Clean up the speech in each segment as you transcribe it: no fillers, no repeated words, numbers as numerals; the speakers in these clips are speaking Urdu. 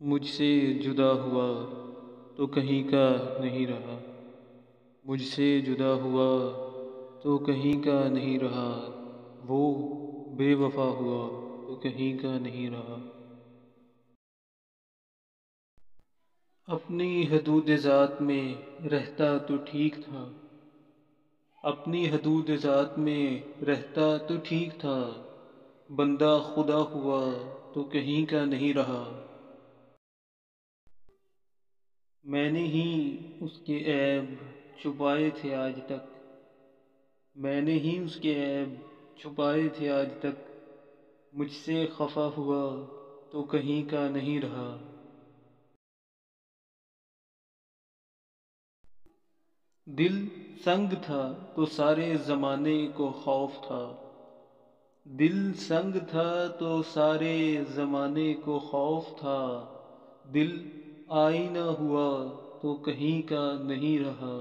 مجھ سے جدا ہوا تو کہیں کا نہیں رہا، مجھ سے جدا ہوا تو کہیں کا نہیں رہا، وہ بے وفا ہوا تو کہیں کا نہیں رہا۔ اپنی حدود ذات میں رہتا تو ٹھیک تھا، اپنی حدود ذات میں رہتا تو ٹھیک تھا، بندہ خدا ہوا تو کہیں کا نہیں رہا۔ میں نے ہی اس کے عیب چھپائے تھے آج تک، میں نے ہی اس کے عیب چھپائے تھے آج تک، مجھ سے خفا ہوا تو کہیں کا نہیں رہا۔ دل سنگ تھا تو سارے زمانے کو خوف تھا، دل سنگ تھا تو سارے زمانے کو خوف تھا، دل آئینہ ہوا تو کہیں کا نہیں رہا۔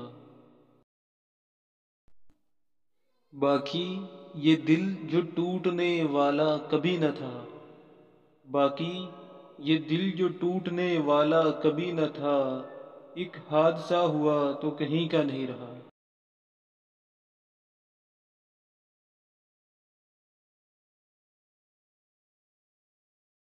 باقی یہ دل جو ٹوٹنے والا کبھی نہ تھا، باقی یہ دل جو ٹوٹنے والا کبھی نہ تھا، ایک حادثہ ہوا تو کہیں کا نہیں رہا۔